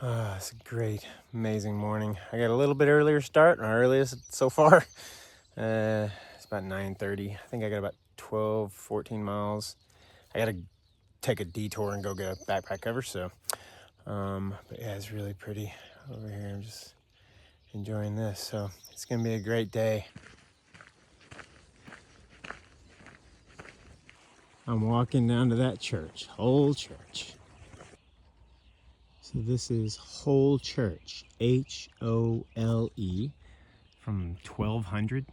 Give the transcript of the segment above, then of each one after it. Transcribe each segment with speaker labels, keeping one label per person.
Speaker 1: It's a great, amazing morning. I got a little bit earlier start, our earliest so far. It's about 9:30. I think I got about 12, 14 miles. I got to take a detour and go get a backpack cover. But yeah, it's really pretty over here. I'm just enjoying this. So it's gonna be a great day. I'm walking down to that church, Whole Church. So this is Whole Church, Hole, from 1200.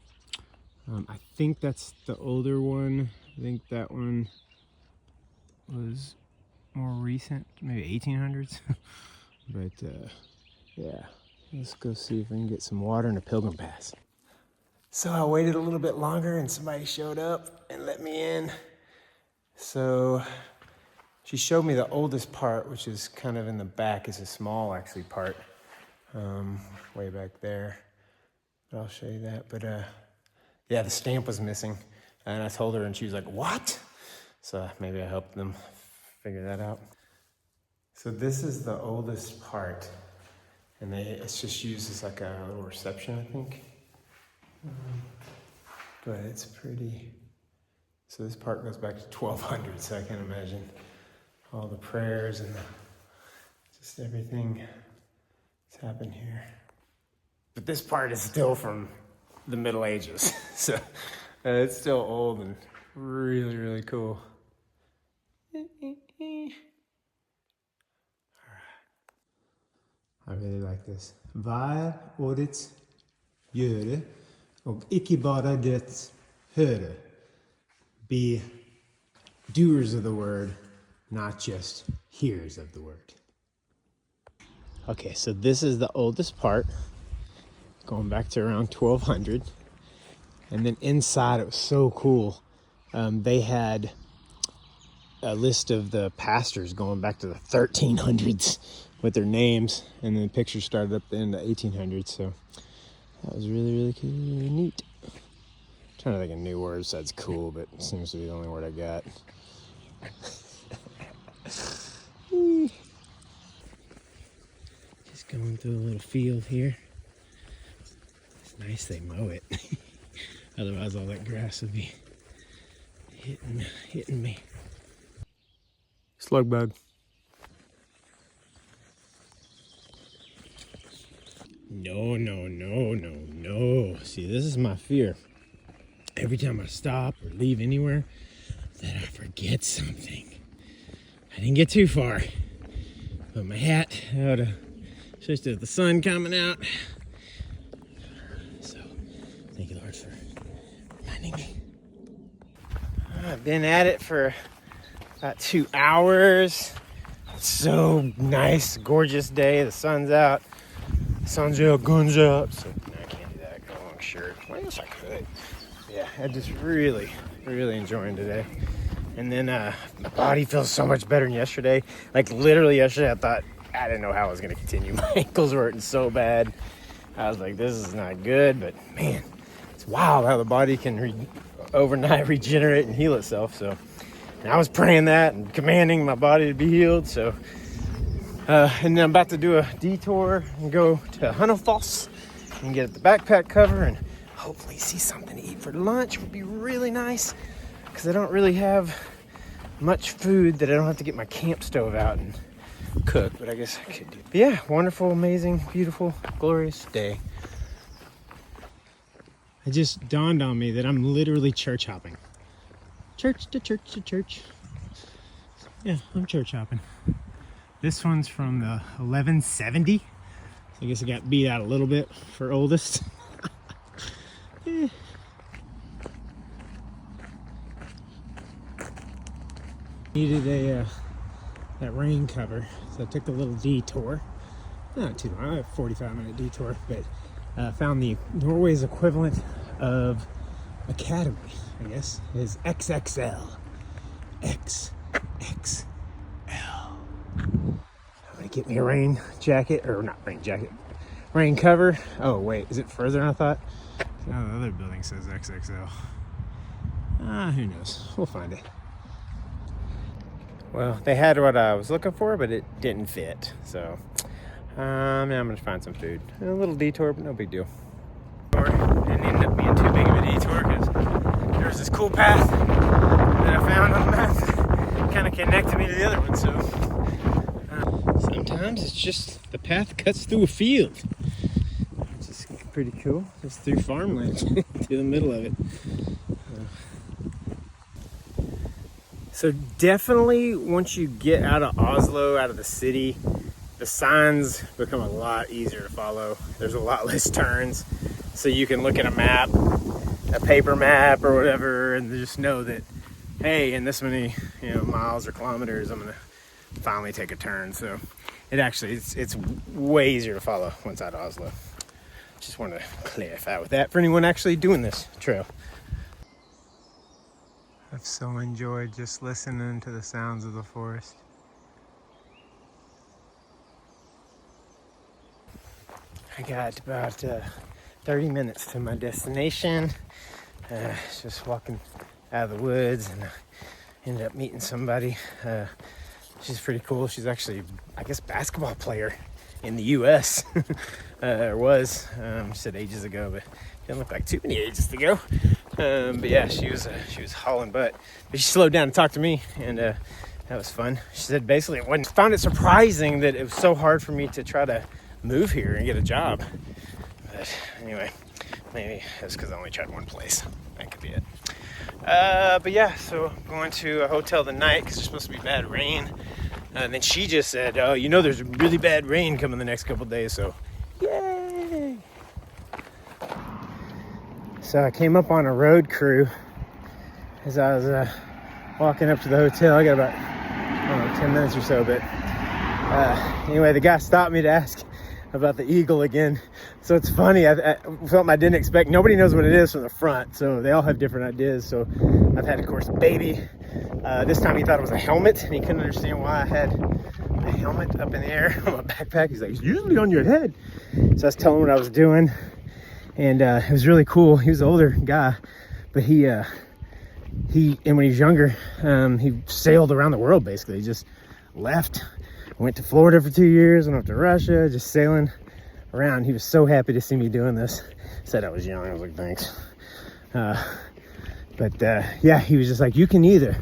Speaker 1: I think that's the older one. I think that one was more recent, maybe 1800s. But yeah, let's go see if we can get some water and a pilgrim pass. So I waited a little bit longer and somebody showed up and let me in. So she showed me the oldest part, which is kind of in the back. It's a small, actually, part, way back there. But I'll show you that. But yeah, the stamp was missing. And I told her, and she was like, "What?" So maybe I helped them figure that out. So this is the oldest part. And it's just used as like a little reception, I think. But it's pretty. So this part goes back to 1200, so I can imagine all the prayers and just everything that's happened here. But this part is still from the Middle Ages, so it's still old and really, really cool. All right. I really like this. Vær årets gjøre, og ikke bare dets høre. Be doers of the word, not just hearers of the word. Okay, so this is the oldest part, going back to around 1200. And then inside, it was so cool. They had a list of the pastors going back to the 1300s with their names, and then the pictures started up in the 1800s. So that was really, really cool, really neat. I'm trying to think of new words that's cool, but it seems to be the only word I got. Just going through a little field here. It's nice they mow it. Otherwise all that grass would be hitting me. Slug bug. No. See, this is my fear. Every time I stop or leave anywhere, that I forget something. I didn't get too far. But my hat, just as the sun coming out. So, thank you, Lord, for reminding me. I've been at it for about 2 hours. It's so nice, gorgeous day. The sun's out. Sun's out, guns out. So, no, I can't do that. I got a long shirt. Well, I guess I could. Yeah, I'm just really enjoying today. And then my body feels so much better than yesterday. Like literally yesterday, I didn't know how I was going to continue. My ankles were hurting so bad. I was like, this is not good. But man, it's wild how the body can overnight regenerate and heal itself. So and I was praying that and commanding my body to be healed. So and then I'm about to do a detour and go to Hunnefoss and get the backpack cover and hopefully see something to eat for lunch. Would be really nice because I don't really have much food that I don't have to get my camp stove out and cook, but I guess I could do. But yeah, wonderful, amazing, beautiful, glorious day. It just dawned on me that I'm literally church hopping. Church to church to church. Yeah, I'm church hopping. This one's from the 1170. So I guess I got beat out a little bit for oldest. Yeah. Needed that rain cover, so I took a little detour. Not too long, a 45-minute detour, but found the Norway's equivalent of Academy, I guess, is XXL. XXL. I'm gonna get me a rain jacket, or not rain jacket, rain cover. Oh wait, is it further than I thought? Now the other building says XXL. Who knows? We'll find it. Well, they had what I was looking for, but it didn't fit. So Now I'm gonna find some food. A little detour, but no big deal. Didn't end up being too big of a detour because there was this cool path that I found on the map that kind of connected me to the other one. So sometimes it's just the path cuts through a field, which is pretty cool. Just through farmland to the middle of it. So definitely once you get out of Oslo, out of the city, the signs become a lot easier to follow. There's a lot less turns. So you can look at a map, a paper map or whatever, and just know that, hey, in this many miles or kilometers, I'm gonna finally take a turn. So it actually, it's way easier to follow once out of Oslo. Just want to clarify with that for anyone actually doing this trail. I've so enjoyed just listening to the sounds of the forest. I got about 30 minutes to my destination. Just walking out of the woods, and ended up meeting somebody. She's pretty cool. She's actually, I guess, basketball player in the U.S. Or was. She said ages ago, but didn't look like too many ages ago. But yeah, she was hauling butt. But she slowed down and talked to me, and that was fun. She said basically found it surprising that it was so hard for me to try to move here and get a job. But anyway, maybe it's because I only tried one place. That could be it. But yeah, so I'm going to a hotel tonight because there's supposed to be bad rain. And then she just said, oh, there's really bad rain coming the next couple days, so yay! So I came up on a road crew as I was walking up to the hotel. I got about, 10 minutes or so, but anyway, the guy stopped me to ask about the eagle again. So it's funny, I something I didn't expect. Nobody knows what it is from the front, so they all have different ideas. So I've had, of course, a baby. This time he thought it was a helmet, and he couldn't understand why I had a helmet up in the air on my backpack. He's like, it's usually on your head. So I was telling him what I was doing, and it was really cool. He was an older guy, but and when he was younger, he sailed around the world basically. He just left, went to Florida for 2 years, went up to Russia, just sailing around. He was so happy to see me doing this. Said I was young. I was like, thanks. But yeah, he was just like, you can either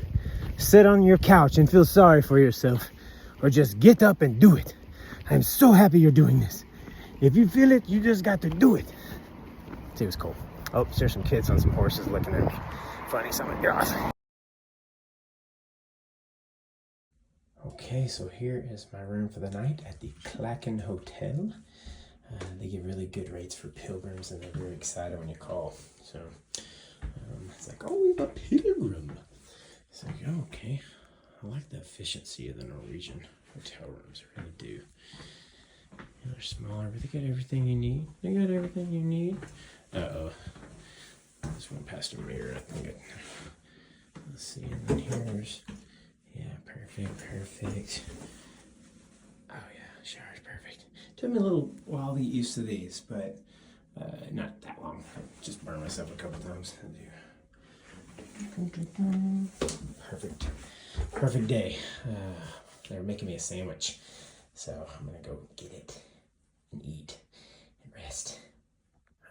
Speaker 1: sit on your couch and feel sorry for yourself, or just get up and do it. I'm so happy you're doing this. If you feel it, you just got to do it. So it was cool. Oh, there's some kids on some horses looking at me. Funny, so I'm like, God. Okay, so here is my room for the night at the Clacken Hotel. They give really good rates for pilgrims, and they're very excited when you call. So it's like, oh, we have a pilgrim. It's like, oh, okay. I like the efficiency of the Norwegian hotel rooms. I really do. They're smaller, but they got everything you need. They got everything you need. Uh-oh. This went past a mirror, I think. Let's see, and then here's... Yeah, perfect. Oh yeah, shower's perfect. Took me a little while to get used to these, but not that long. I just burned myself a couple times. Perfect day. They're making me a sandwich, so I'm gonna go get it and eat and rest.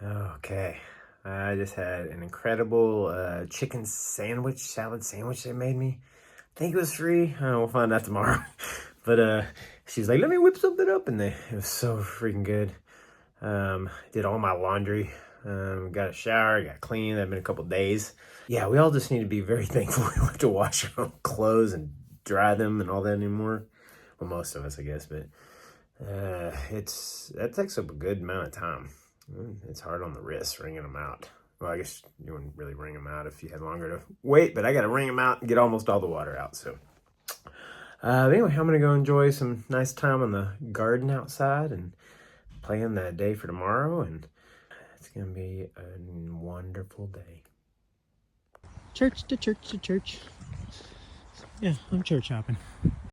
Speaker 1: Okay, I just had an incredible chicken salad sandwich they made me. I think it was free. We'll find out tomorrow. But she's like, let me whip something up, and it was so freaking good. Did all my laundry. Got a shower, got clean. That'd been a couple days. Yeah, we all just need to be very thankful we don't have to wash our own clothes and dry them and all that anymore. Well, most of us, I guess, but that takes up a good amount of time. It's hard on the wrists wringing them out. Well, I guess you wouldn't really wring them out if you had longer to wait, but I got to wring them out and get almost all the water out. So anyway, I'm going to go enjoy some nice time in the garden outside and plan that day for tomorrow. And it's going to be a wonderful day. Church to church to church. Yeah, I'm church hopping.